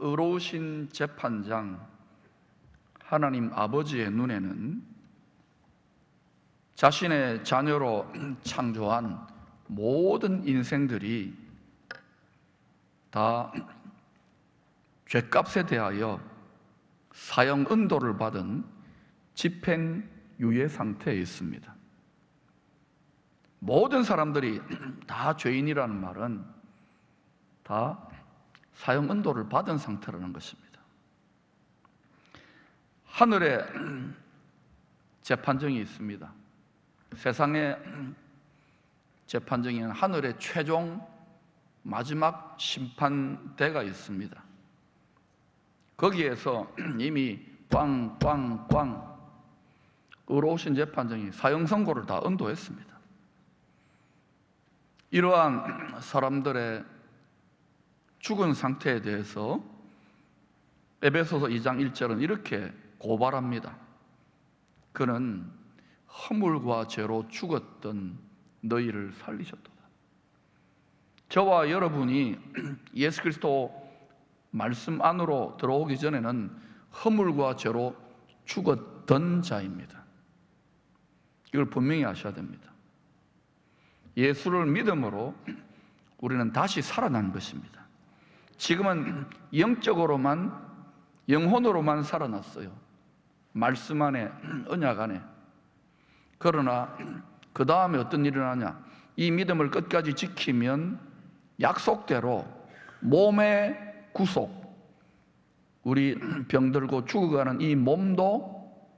의로우신 재판장 하나님 아버지의 눈에는 자신의 자녀로 창조한 모든 인생들이 다 죄값에 대하여 사형 은도를 받은 집행유예 상태에 있습니다. 모든 사람들이 다 죄인이라는 말은 다 사형 은도를 받은 상태라는 것입니다. 하늘에 재판정이 있습니다. 세상의 재판정에는 하늘의 최종 마지막 심판대가 있습니다. 거기에서 이미 꽝꽝꽝 의로우신 재판정이 사형 선고를 다 언도했습니다. 이러한 사람들의 죽은 상태에 대해서 에베소서 2장 1절은 이렇게 고발합니다. 그는 허물과 죄로 죽었던 너희를 살리셨도다. 저와 여러분이 예수 그리스도 말씀 안으로 들어오기 전에는 허물과 죄로 죽었던 자입니다. 이걸 분명히 아셔야 됩니다. 예수를 믿음으로 우리는 다시 살아난 것입니다. 지금은 영적으로만, 영혼으로만 살아났어요. 말씀 안에, 언약 안에. 그러나 그 다음에 어떤 일이 일어나냐? 이 믿음을 끝까지 지키면 약속대로 몸의 구속, 우리 병들고 죽어가는 이 몸도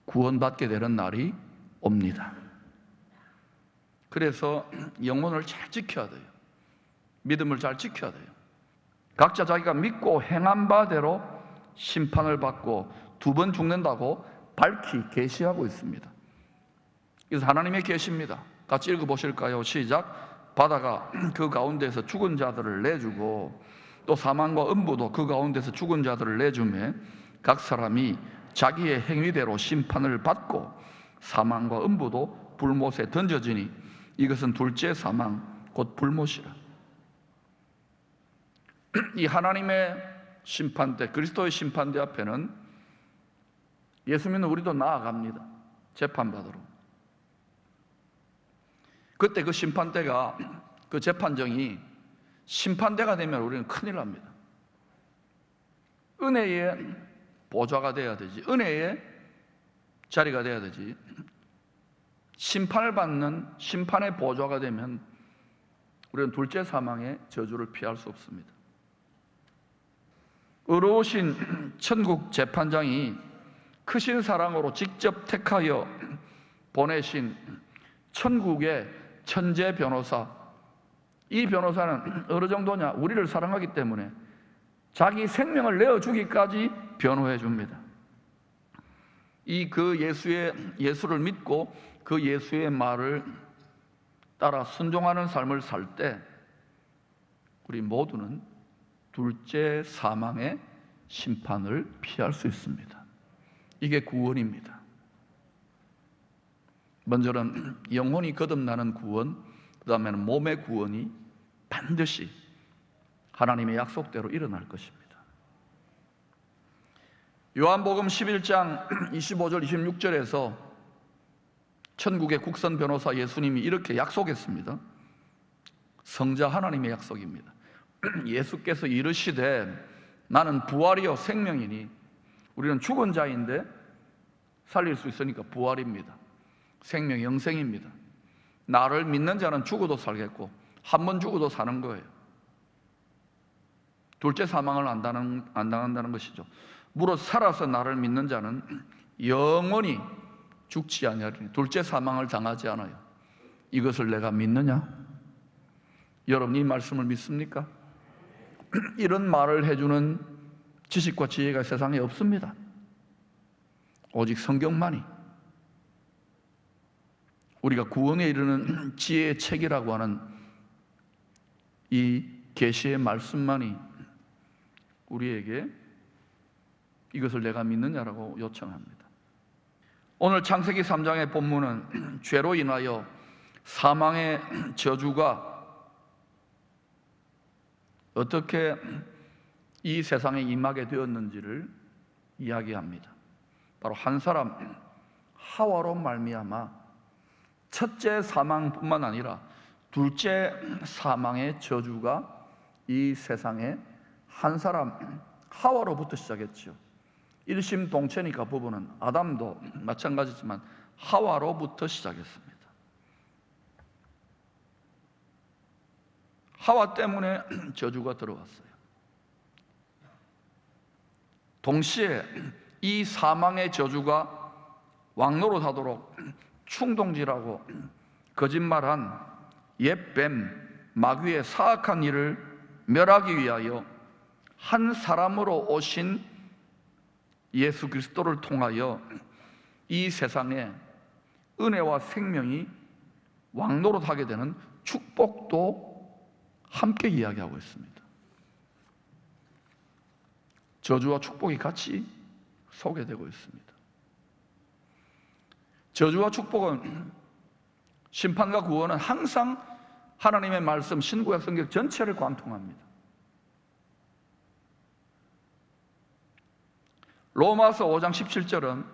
구원받게 되는 날이 옵니다. 그래서 영혼을 잘 지켜야 돼요. 믿음을 잘 지켜야 돼요. 각자 자기가 믿고 행한 바대로 심판을 받고 2번 죽는다고 밝히 계시하고 있습니다. 그래서 하나님의 계시입니다. 같이 읽어보실까요? 시작. 바다가 그 가운데서 죽은 자들을 내주고 또 사망과 음부도 그 가운데서 죽은 자들을 내주매 각 사람이 자기의 행위대로 심판을 받고 사망과 음부도 불못에 던져지니 이것은 둘째 사망 곧 불못이라. 이 하나님의 심판대, 그리스도의 심판대 앞에는 예수 믿는 우리도 나아갑니다. 재판받으러. 그때 그 심판대가, 그 재판정이 심판대가 되면 우리는 큰일 납니다. 은혜의 보좌가 돼야 되지, 은혜의 자리가 돼야 되지. 심판을 받는 심판의 보좌가 되면 우리는 둘째 사망의 저주를 피할 수 없습니다. 의로우신 천국 재판장이 크신 사랑으로 직접 택하여 보내신 천국의 천재 변호사, 이 변호사는 어느 정도냐? 우리를 사랑하기 때문에 자기 생명을 내어주기까지 변호해 줍니다. 예수를 믿고 그 예수의 말을 따라 순종하는 삶을 살 때 우리 모두는 둘째 사망의 심판을 피할 수 있습니다. 이게 구원입니다. 먼저는 영혼이 거듭나는 구원, 그 다음에는 몸의 구원이 반드시 하나님의 약속대로 일어날 것입니다. 요한복음 11장 25절 26절에서 천국의 국선 변호사 예수님이 이렇게 약속했습니다. 성자 하나님의 약속입니다. 예수께서 이르시되 나는 부활이요 생명이니, 우리는 죽은 자인데 살릴 수 있으니까 부활입니다. 생명, 영생입니다. 나를 믿는 자는 죽어도 살겠고 한 번 죽어도 사는 거예요. 둘째 사망을 안 당한다는 것이죠. 무릇 살아서 나를 믿는 자는 영원히 죽지 아니하리니 둘째 사망을 당하지 않아요. 이것을 내가 믿느냐? 여러분 이 말씀을 믿습니까? 이런 말을 해주는 지식과 지혜가 세상에 없습니다. 오직 성경만이, 우리가 구원에 이르는 지혜의 책이라고 하는 이 계시의 말씀만이 우리에게 이것을 내가 믿느냐라고 요청합니다. 오늘 창세기 3장의 본문은 죄로 인하여 사망의 저주가 어떻게 이 세상에 임하게 되었는지를 이야기합니다. 바로 한 사람 하와로 말미암아 첫째 사망뿐만 아니라 둘째 사망의 저주가 이 세상에 한 사람 하와로부터 시작했죠. 일심동체니까 부부는 아담도 마찬가지지만 하와로부터 시작했습니다. 하와 때문에 저주가 들어왔어요. 동시에 이 사망의 저주가 왕노릇하도록 충동질하고 거짓말한 옛뱀 마귀의 사악한 일을 멸하기 위하여 한 사람으로 오신 예수 그리스도를 통하여 이 세상에 은혜와 생명이 왕노릇하게 되는 축복도 함께 이야기하고 있습니다. 저주와 축복이 같이 소개되고 있습니다. 저주와 축복은, 심판과 구원은 항상 하나님의 말씀, 신구약 성경 전체를 관통합니다. 로마서 5장 17절은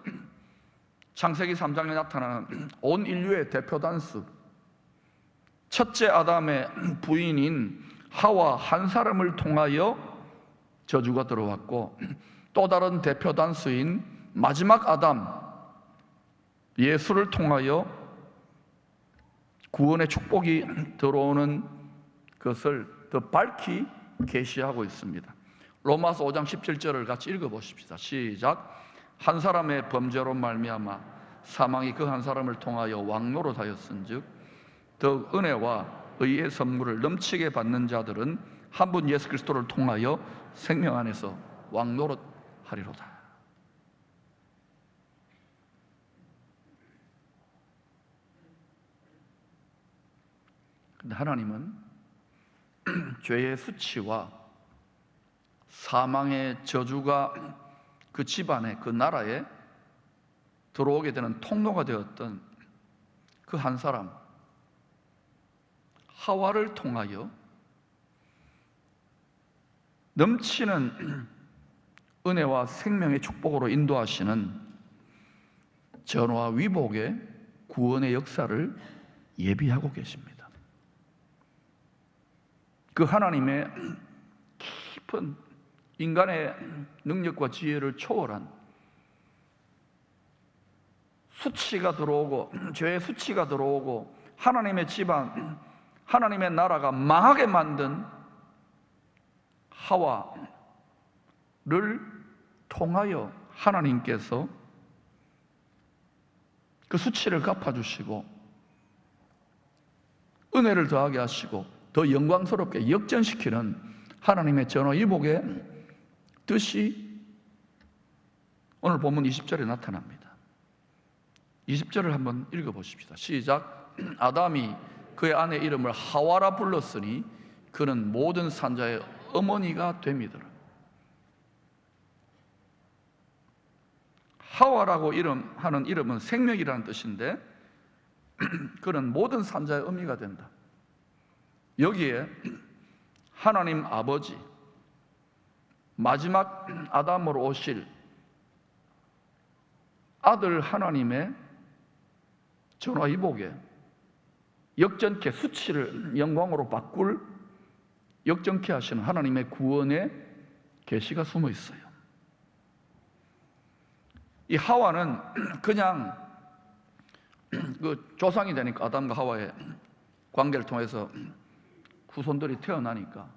창세기 3장에 나타나는 온 인류의 대표 단수, 첫째 아담의 부인인 하와 한 사람을 통하여 저주가 들어왔고, 또 다른 대표 단수인 마지막 아담 예수를 통하여 구원의 축복이 들어오는 것을 더 밝히 계시하고 있습니다. 로마서 5장 17절을 같이 읽어보십시다. 시작. 한 사람의 범죄로 말미암아 사망이 그 한 사람을 통하여 왕노릇하였은즉 더욱 은혜와 의의 선물을 넘치게 받는 자들은 한 분 예수 그리스도를 통하여 생명 안에서 왕노릇하리로다. 근데 하나님은 죄의 수치와 사망의 저주가 그 집안에, 그 나라에 들어오게 되는 통로가 되었던 그 한 사람 하와를 통하여 넘치는 은혜와 생명의 축복으로 인도하시는 전화 위복의 구원의 역사를 예비하고 계십니다. 그 하나님의 깊은 인간의 능력과 지혜를 초월한 수치가 들어오고, 죄의 수치가 들어오고, 하나님의 집안, 하나님의 나라가 망하게 만든 하와를 통하여 하나님께서 그 수치를 갚아주시고 은혜를 더하게 하시고 더 영광스럽게 역전시키는 하나님의 전화위복의 뜻이 오늘 본문 20절에 나타납니다. 20절을 한번 읽어보십시다. 시작. 아담이 그의 아내 이름을 하와라 불렀으니 그는 모든 산자의 어머니가 됨이더라. 하와라고 하는 이름은 생명이라는 뜻인데 그는 모든 산자의 어미가 된다. 여기에 하나님 아버지, 마지막 아담으로 오실 아들 하나님의 전화위복에 역전케 수치를 영광으로 바꿀 역전케 하시는 하나님의 구원의 계시가 숨어 있어요. 이 하와는 그냥 그 조상이 되니까, 아담과 하와의 관계를 통해서 후손들이 태어나니까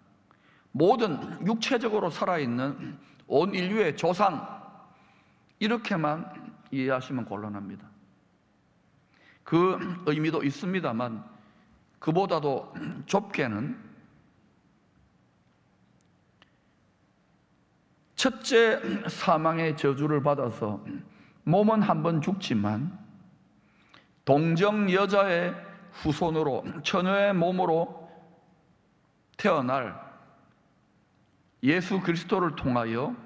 모든 육체적으로 살아있는 온 인류의 조상, 이렇게만 이해하시면 곤란합니다. 그 의미도 있습니다만 그보다도 좁게는 첫째 사망의 저주를 받아서 몸은 한 번 죽지만 동정 여자의 후손으로, 처녀의 몸으로 태어날 예수 그리스도를 통하여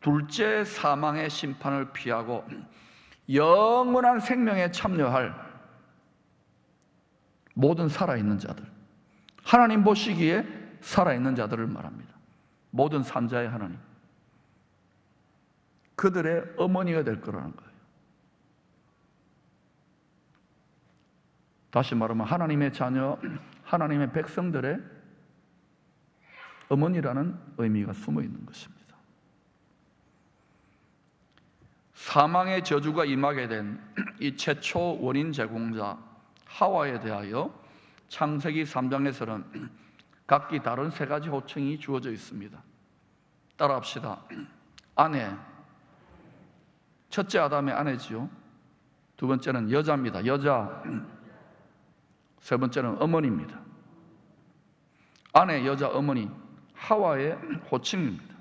둘째 사망의 심판을 피하고 영원한 생명에 참여할 모든 살아있는 자들, 하나님 보시기에 살아있는 자들을 말합니다. 모든 산자의 하나님, 그들의 어머니가 될 거라는 거예요. 다시 말하면 하나님의 자녀, 하나님의 백성들의 어머니라는 의미가 숨어 있는 것입니다. 사망의 저주가 임하게 된 이 최초 원인 제공자 하와에 대하여 창세기 3장에서는 각기 다른 세 가지 호칭이 주어져 있습니다. 따라합시다. 아내, 첫째 아담의 아내지요. 두 번째는 여자입니다. 여자. 세 번째는 어머니입니다. 아내, 여자, 어머니, 하와의 호칭입니다.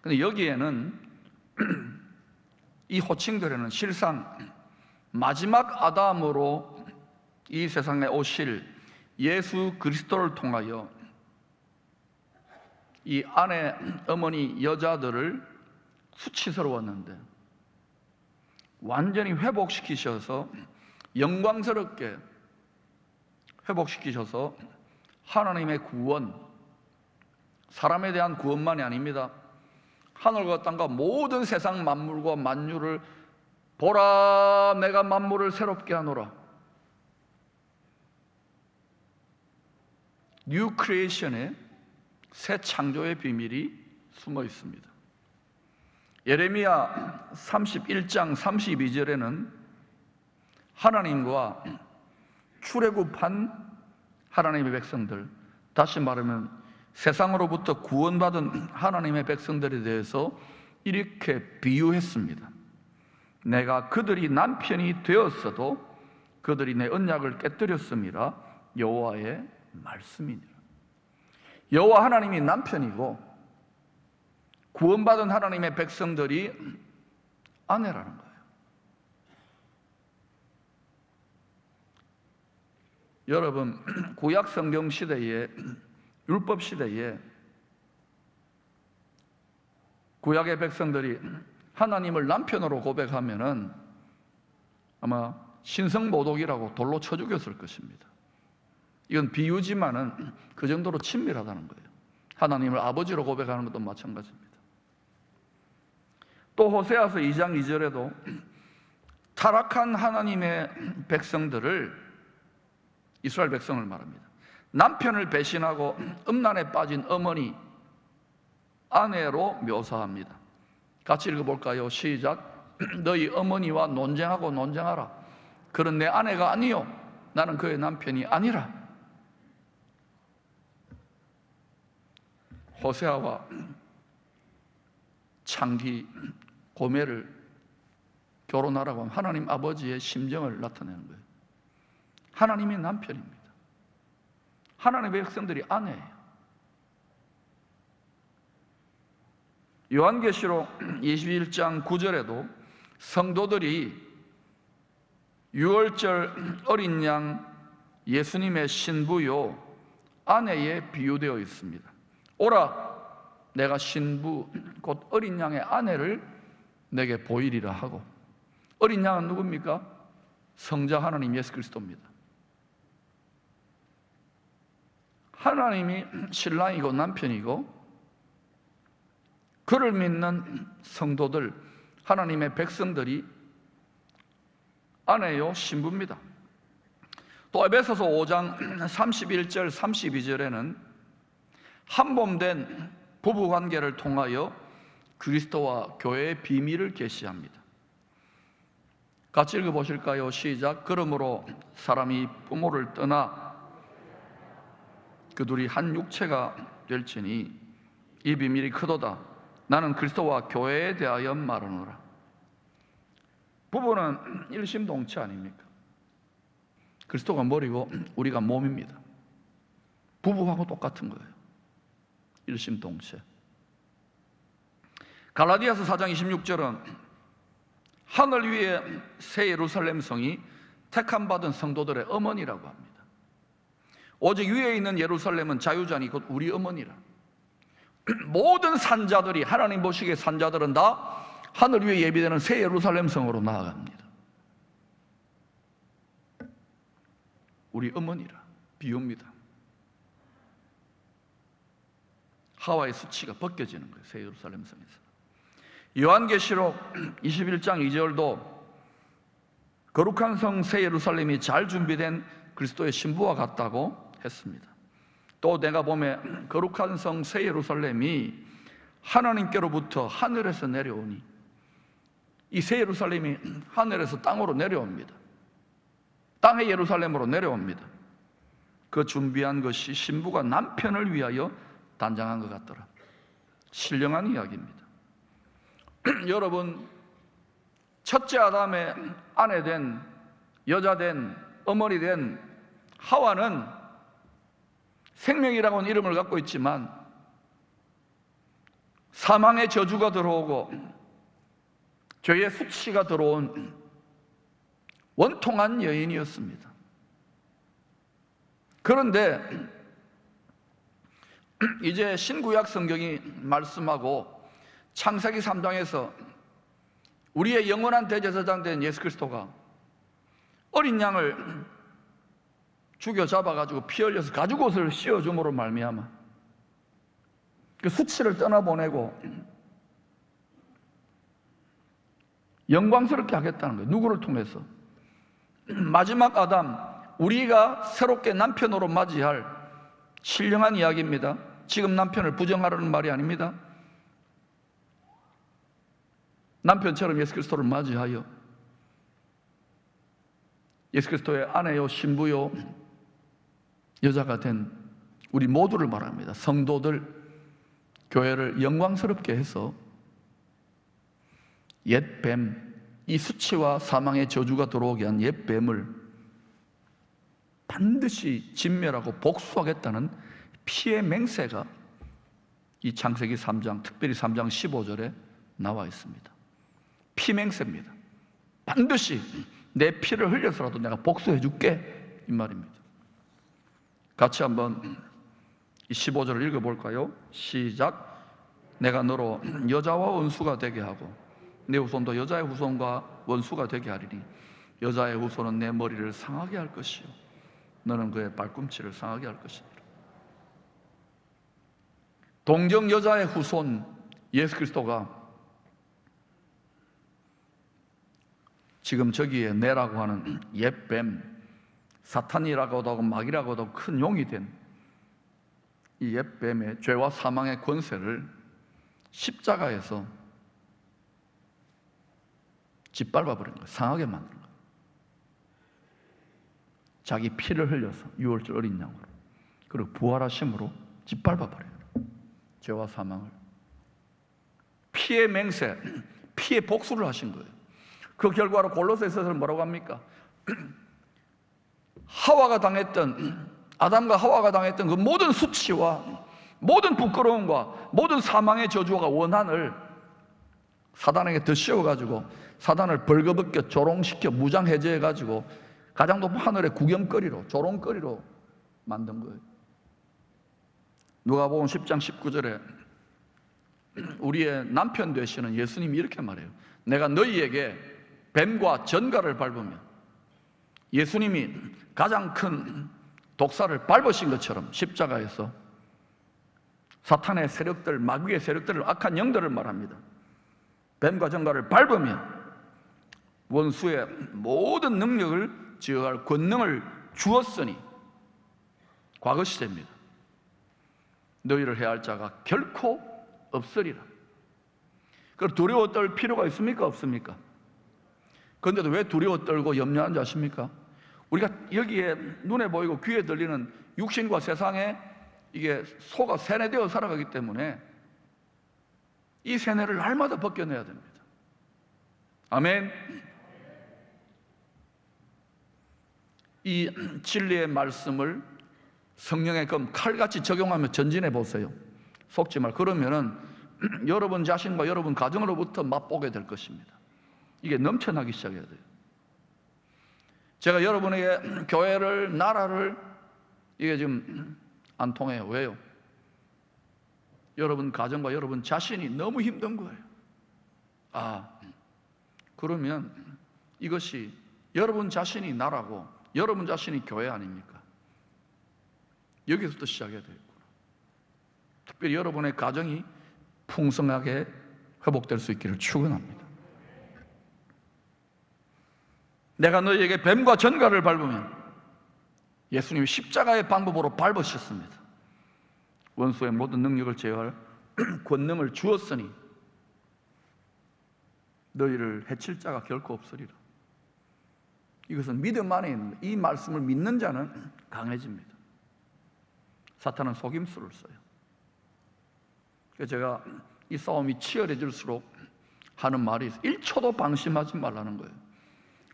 그런데 여기에는 이 호칭들에는 실상 마지막 아담으로 이 세상에 오실 예수 그리스도를 통하여 이 아내, 어머니, 여자들을 수치스러웠는데 완전히 회복시키셔서 영광스럽게 회복시키셔서 하나님의 구원, 사람에 대한 구원만이 아닙니다. 하늘과 땅과 모든 세상 만물과 만유를 보라, 내가 만물을 새롭게 하노라. 뉴 크리에이션의 새 창조의 비밀이 숨어 있습니다. 예레미야 31장 32절에는 하나님과 출애굽한 하나님의 백성들, 다시 말하면 세상으로부터 구원받은 하나님의 백성들에 대해서 이렇게 비유했습니다. 내가 그들이 남편이 되었어도 그들이 내 언약을 깨뜨렸음이라 여호와의 말씀이니라. 여호와 하나님이 남편이고 구원받은 하나님의 백성들이 아내라는 거예요. 여러분, 구약 성경 시대에, 율법 시대에 구약의 백성들이 하나님을 남편으로 고백하면은 아마 신성모독이라고 돌로 쳐 죽였을 것입니다. 이건 비유지만은 그 정도로 친밀하다는 거예요. 하나님을 아버지로 고백하는 것도 마찬가지입니다. 또 호세아서 2장 2절에도 타락한 하나님의 백성들을, 이스라엘 백성을 말합니다. 남편을 배신하고 음란에 빠진 어머니, 아내로 묘사합니다. 같이 읽어볼까요? 시작. 너희 어머니와 논쟁하고 논쟁하라. 그는 내 아내가 아니요 나는 그의 남편이 아니라. 호세아와 창기, 고멜을 결혼하라고 하면 하나님 아버지의 심정을 나타내는 거예요. 하나님이 남편입니다. 하나님의 백성들이 아내예요. 요한계시록 21장 9절에도 성도들이 유월절 어린 양 예수님의 신부요 아내에 비유되어 있습니다. 오라, 내가 신부 곧 어린 양의 아내를 내게 보이리라 하고, 어린 양은 누굽니까? 성자 하나님 예수 그리스도입니다. 하나님이 신랑이고 남편이고 그를 믿는 성도들, 하나님의 백성들이 아내요 신부입니다. 또 에베소서 5장 31절 32절에는 한몸된 부부관계를 통하여 그리스도와 교회의 비밀을 계시합니다. 같이 읽어보실까요? 시작. 그러므로 사람이 부모를 떠나 그 둘이 한 육체가 될지니 이 비밀이 크도다. 나는 그리스도와 교회에 대하여 말하노라. 부부는 일심동체 아닙니까? 그리스도가 머리고 우리가 몸입니다. 부부하고 똑같은 거예요. 일심동체. 갈라디아서 4장 26절은 하늘 위에 새 예루살렘 성이 택함받은 성도들의 어머니라고 합니다. 오직 위에 있는 예루살렘은 자유자니 곧 우리 어머니라. 모든 산자들이, 하나님 보시기에 산자들은 다 하늘 위에 예비되는 새 예루살렘 성으로 나아갑니다. 우리 어머니라 비유입니다. 하와의 수치가 벗겨지는 거예요. 새 예루살렘 성에서. 요한계시록 21장 2절도 거룩한 성 새 예루살렘이 잘 준비된 그리스도의 신부와 같다고 했습니다. 또 내가 보면 거룩한 성 새 예루살렘이 하나님께로부터 하늘에서 내려오니, 이 새 예루살렘이 하늘에서 땅으로 내려옵니다. 땅의 예루살렘으로 내려옵니다. 그 준비한 것이 신부가 남편을 위하여 단장한 것 같더라. 신령한 이야기입니다. 여러분, 첫째 아담의 아내 된, 여자 된, 어머니 된 하와는 생명이라고는 이름을 갖고 있지만 사망의 저주가 들어오고 죄의 수치가 들어온 원통한 여인이었습니다. 그런데 이제 신구약 성경이 말씀하고 창세기 3장에서 우리의 영원한 대제사장 된 예수 그리스도가 어린 양을 죽여 잡아가지고 피 흘려서 가죽옷을 씌워줌으로 말미암아 그 수치를 떠나보내고 영광스럽게 하겠다는 거예요. 누구를 통해서? 마지막 아담, 우리가 새롭게 남편으로 맞이할 신령한 이야기입니다. 지금 남편을 부정하라는 말이 아닙니다. 남편처럼 예수 그리스도를 맞이하여 예수 그리스도의 아내요 신부요 여자가 된 우리 모두를 말합니다. 성도들, 교회를 영광스럽게 해서 옛 뱀, 이 수치와 사망의 저주가 들어오게 한 옛 뱀을 반드시 진멸하고 복수하겠다는 피의 맹세가 이 창세기 3장, 특별히 3장 15절에 나와 있습니다. 피맹세입니다. 반드시 내 피를 흘려서라도 내가 복수해 줄게, 이 말입니다. 같이 한번 이 15절을 읽어볼까요? 시작. 내가 너로 여자와 원수가 되게 하고 내 후손도 여자의 후손과 원수가 되게 하리니 여자의 후손은 내 머리를 상하게 할 것이요 너는 그의 발꿈치를 상하게 할 것이니라. 동정 여자의 후손 예수 그리스도가 지금 저기에 내라고 하는 옛뱀, 사탄이라고도 하고 마귀라고도 하고 큰 용이 된 이 옛뱀의 죄와 사망의 권세를 십자가에서 짓밟아 버린 거예요. 상하게 만든 거예요. 자기 피를 흘려서 6월절 어린 양으로, 그리고 부활하심으로 짓밟아 버려요. 죄와 사망을. 피의 맹세, 피의 복수를 하신 거예요. 그 결과로 골로새서에서 뭐라고 합니까? 하와가 당했던, 아담과 하와가 당했던 그 모든 수치와 모든 부끄러움과 모든 사망의 저주와 원한을 사단에게 더 씌워가지고 사단을 벌거벗겨 조롱시켜 무장해제해가지고 가장 높은 하늘의 구경거리로, 조롱거리로 만든 거예요. 누가복음 10장 19절에 우리의 남편 되시는 예수님이 이렇게 말해요. 내가 너희에게 뱀과 전갈을 밟으면, 예수님이 가장 큰 독사를 밟으신 것처럼 십자가에서 사탄의 세력들, 마귀의 세력들을, 악한 영들을 말합니다. 뱀과 전갈을 밟으면 원수의 모든 능력을 제어할 권능을 주었으니, 과거 시제입니다. 너희를 해할 자가 결코 없으리라. 그럼 두려워 떨 필요가 있습니까? 없습니까? 그런데도 왜 두려워 떨고 염려하는지 아십니까? 우리가 여기에 눈에 보이고 귀에 들리는 육신과 세상에 이게 속아 세뇌되어 살아가기 때문에 이 세뇌를 날마다 벗겨내야 됩니다. 아멘. 이 진리의 말씀을 성령의 검 칼같이 적용하며 전진해 보세요. 속지 말. 그러면은 여러분 자신과 여러분 가정으로부터 맛보게 될 것입니다. 이게 넘쳐나기 시작해야 돼요. 제가 여러분에게 교회를, 나라를, 이게 지금 안 통해요. 왜요? 여러분 가정과 여러분 자신이 너무 힘든 거예요. 그러면 이것이 여러분 자신이 나라고 여러분 자신이 교회 아닙니까? 여기서부터 시작해야 되겠구나. 특별히 여러분의 가정이 풍성하게 회복될 수 있기를 축원합니다. 내가 너희에게 뱀과 전갈을 밟으면 예수님이 십자가의 방법으로 밟으셨습니다. 원수의 모든 능력을 제어할 권능을 주었으니 너희를 해칠 자가 결코 없으리라. 이것은 믿음 안에 있는 거예요. 이 말씀을 믿는 자는 강해집니다. 사탄은 속임수를 써요. 그래서 제가 이 싸움이 치열해질수록 하는 말이 있어요. 1초도 방심하지 말라는 거예요.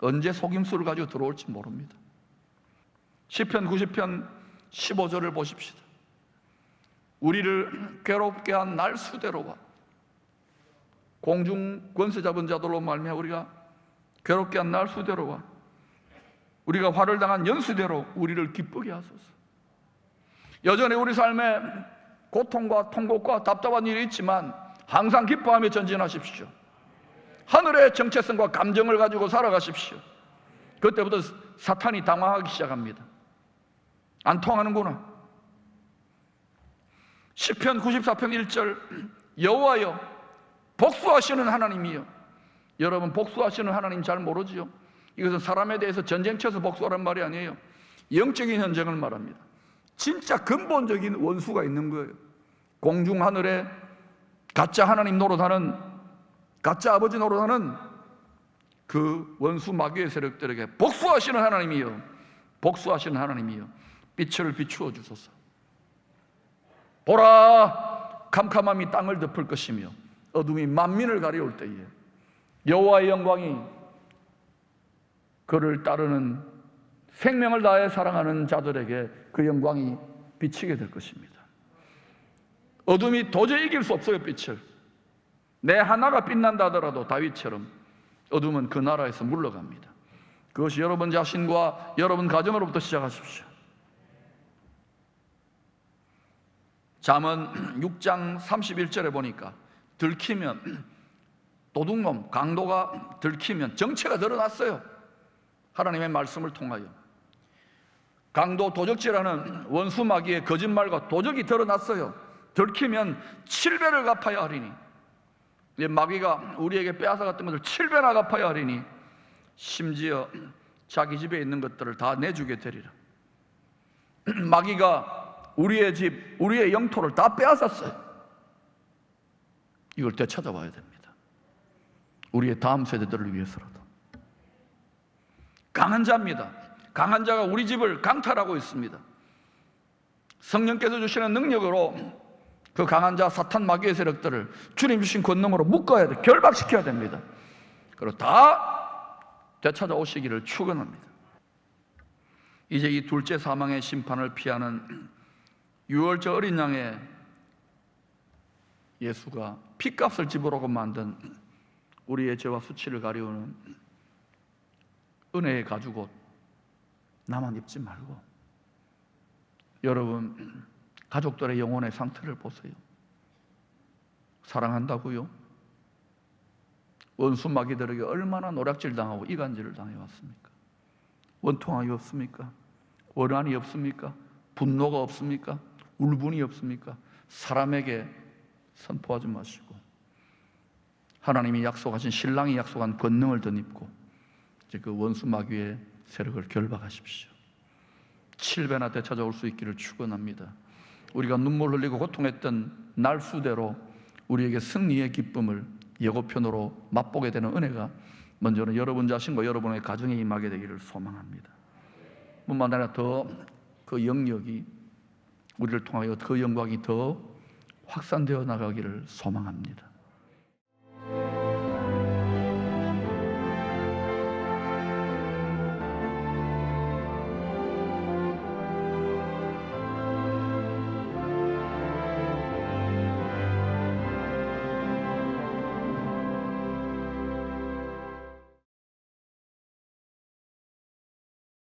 언제 속임수를 가지고 들어올지 모릅니다. 시편 90편 15절을 보십시다. 우리를 괴롭게 한 날수대로와 공중 권세 잡은 자들로 말미암아 우리가 괴롭게 한 날수대로와 우리가 화를 당한 연수대로 우리를 기쁘게 하소서. 여전히 우리 삶에 고통과 통곡과 답답한 일이 있지만 항상 기뻐하며 전진하십시오. 하늘의 정체성과 감정을 가지고 살아가십시오. 그때부터 사탄이 당황하기 시작합니다. 안 통하는구나. 시편 94편 1절 여호와여 복수하시는 하나님이여. 여러분 복수하시는 하나님 잘 모르지요? 이것은 사람에 대해서 전쟁 쳐서 복수하란 말이 아니에요. 영적인 전쟁을 말합니다. 진짜 근본적인 원수가 있는 거예요. 공중 하늘에 가짜 하나님 노릇하는, 가짜 아버지 노릇하는 그 원수 마귀의 세력들에게 복수하시는 하나님이여, 복수하시는 하나님이여 빛을 비추어 주소서. 보라, 캄캄함이 땅을 덮을 것이며 어둠이 만민을 가려올 때에 여호와의 영광이 그를 따르는 생명을 다해 사랑하는 자들에게 그 영광이 비치게 될 것입니다. 어둠이 도저히 이길 수 없어요. 빛을 내 하나가 빛난다 하더라도 다윗처럼 어둠은 그 나라에서 물러갑니다. 그것이 여러분 자신과 여러분 가정으로부터 시작하십시오. 잠언 6장 31절에 보니까 들키면, 도둑놈 강도가 들키면 정체가 드러났어요. 하나님의 말씀을 통하여 강도 도적질하는 원수 마귀의 거짓말과 도적이 드러났어요. 들키면 7배를 갚아야 하리니, 마귀가 우리에게 빼앗아갔던 것을 7배나 갚아야 하리니 심지어 자기 집에 있는 것들을 다 내주게 되리라. 마귀가 우리의 집, 우리의 영토를 다 빼앗았어요. 이걸 되찾아봐야 됩니다. 우리의 다음 세대들을 위해서라도. 강한 자입니다. 강한 자가 우리 집을 강탈하고 있습니다. 성령께서 주시는 능력으로 그 강한 자 사탄 마귀의 세력들을 주님 주신 권능으로 묶어야 돼. 결박시켜야 됩니다. 그리고 다 되찾아오시기를 축원합니다. 이제 이 둘째 사망의 심판을 피하는 유월절 어린 양의 예수가 핏값을 지불하고 만든 우리의 죄와 수치를 가리우는 은혜의 가죽옷 나만 입지 말고 여러분 가족들의 영혼의 상태를 보세요. 사랑한다고요? 원수 마귀들에게 얼마나 노략질 당하고 이간질을 당해왔습니까? 원통함이 없습니까? 원한이 없습니까? 분노가 없습니까? 울분이 없습니까? 사람에게 선포하지 마시고 하나님이 약속하신, 신랑이 약속한 권능을 덧입고 이제 그 원수 마귀의 세력을 결박하십시오. 7배나 되찾아올 수 있기를 축원합니다. 우리가 눈물 흘리고 고통했던 날수대로 우리에게 승리의 기쁨을 예고편으로 맛보게 되는 은혜가 먼저는 여러분 자신과 여러분의 가정에 임하게 되기를 소망합니다. 뿐만 아니라 더 그 영역이 우리를 통하여 그 영광이 더 확산되어 나가기를 소망합니다.